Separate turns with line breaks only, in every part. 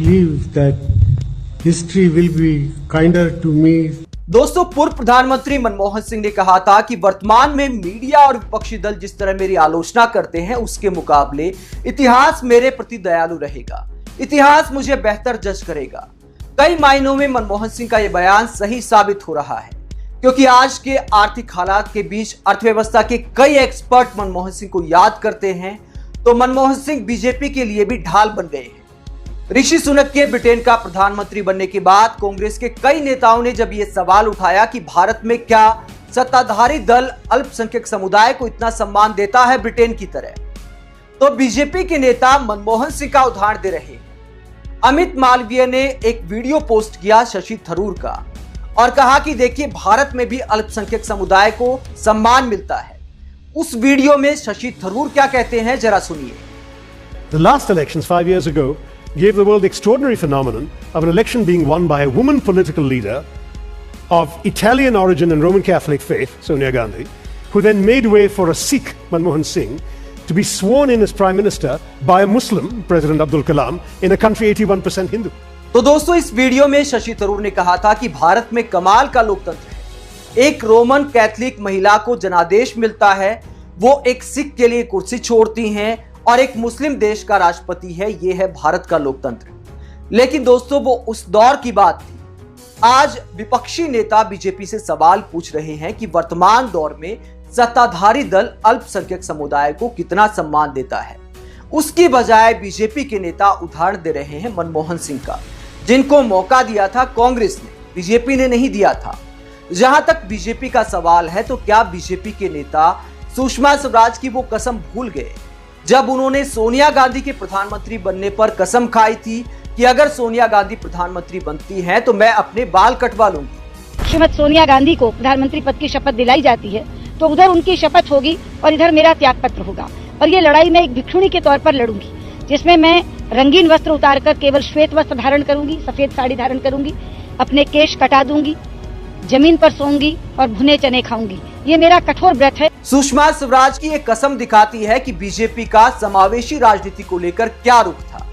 believe that history will be kinder to me.
दोस्तों, पूर्व प्रधानमंत्री मनमोहन सिंह ने कहा था कि वर्तमान में मीडिया और विपक्षी दल जिस तरह मेरी आलोचना करते हैं उसके मुकाबले इतिहास मेरे प्रति दयालु रहेगा, इतिहास मुझे बेहतर जज करेगा। कई मायनों में मनमोहन सिंह का यह बयान सही साबित हो रहा है, क्योंकि आज के आर्थिक हालात के बीच अर्थव्यवस्था के कई एक्सपर्ट मनमोहन सिंह को याद करते हैं, तो मनमोहन सिंह बीजेपी के लिए भी ढाल बन गए हैं। ऋषि सुनक के ब्रिटेन का प्रधानमंत्री बनने के बाद कांग्रेस के कई नेताओं ने जब यह सवाल उठाया कि भारत में क्या सत्ताधारी दल अल्पसंख्यक समुदाय को इतना सम्मान देता है ब्रिटेन की तरह, तो बीजेपी के नेता मनमोहन सिंह का उदाहरण दे रहे। अमित मालवीय ने एक वीडियो पोस्ट किया शशि थरूर का और कहा कि देखिए, भारत में भी अल्पसंख्यक समुदाय को सम्मान मिलता है। उस वीडियो में शशि थरूर क्या कहते हैं, जरा सुनिए।
The last elections 5 years ago gave the world the extraordinary phenomenon of an election being won by a woman political leader of Italian origin and Roman Catholic faith, Sonia Gandhi, who then made way for a Sikh, Manmohan Singh, to be sworn in as Prime Minister by a Muslim, President Abdul Kalam, in a country 81% Hindu.
तो दोस्तों, इस video में शशि थरूर ने कहा था कि भारत में कमाल का लोकतंत्र है। एक रोमन कैथलिक महिला को जनादेश मिलता है, वो एक सिख के लिए कुर्सी छोड़ती हैं और एक मुस्लिम देश का राष्ट्रपति है। ये है भारत का लोकतंत्र। लेकिन दोस्तों, वो उस दौर की बात थी। आज विपक्षी नेता बीजेपी से सवाल पूछ रहे हैं कि वर्तमान दौर में सत्ताधारी दल अल्पसंख्यक समुदाय को कितना सम्मान देता है। उसकी बजाय बीजेपी के नेता उदाहरण दे रहे हैं मनमोहन सिंह का, जिनको मौका दिया था कांग्रेस ने, बीजेपी ने नहीं दिया था। जहां तक बीजेपी का सवाल है, तो क्या बीजेपी के नेता सुषमा स्वराज की वो कसम भूल गए जब उन्होंने सोनिया गांधी के प्रधानमंत्री बनने पर कसम खाई थी कि अगर सोनिया गांधी प्रधानमंत्री बनती हैं तो मैं अपने बाल कटवा लूंगी।
श्रीमती सोनिया गांधी को प्रधानमंत्री पद की शपथ दिलाई जाती है तो उधर उनकी शपथ होगी और इधर मेरा त्याग पत्र होगा, और ये लड़ाई मैं एक भिक्षुणी के तौर पर लड़ूंगी, जिसमें मैं रंगीन वस्त्र उतारकर केवल श्वेत वस्त्र धारण करूंगी, सफेद साड़ी धारण करूंगी, अपने केश कटा दूंगी, जमीन पर सोऊंगी और भुने चने खाऊंगी। ये मेरा कठोर व्रत है।
सुषमा स्वराज की एक कसम दिखाती है कि बीजेपी का समावेशी राजनीति को लेकर क्या रुख था।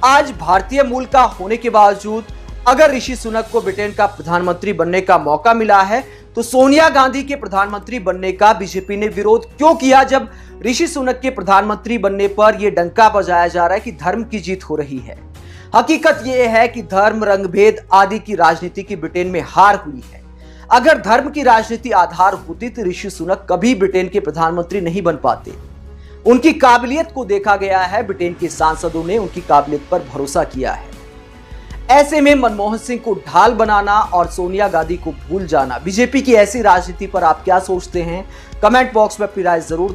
आज भारतीय मूल का होने के बावजूद अगर ऋषि सुनक को ब्रिटेन का प्रधानमंत्री बनने का मौका मिला है, तो सोनिया गांधी के प्रधानमंत्री बनने का बीजेपी ने विरोध क्यों किया, जब ऋषि सुनक के प्रधानमंत्री बनने पर यह डंका बजाया जा रहा है कि धर्म की जीत हो रही है। हकीकत यह है कि धर्म, रंगभेद आदि की राजनीति की ब्रिटेन में हार हुई है। अगर धर्म की राजनीति आधार होती तो ऋषि सुनक कभी ब्रिटेन के प्रधानमंत्री नहीं बन पाते। उनकी काबिलियत को देखा गया है, ब्रिटेन के सांसदों ने उनकी काबिलियत पर भरोसा किया है। ऐसे में मनमोहन सिंह को ढाल बनाना और सोनिया गांधी को भूल जाना, बीजेपी की ऐसी राजनीति पर आप क्या सोचते हैं? कमेंट बॉक्स में अपनी राय जरूर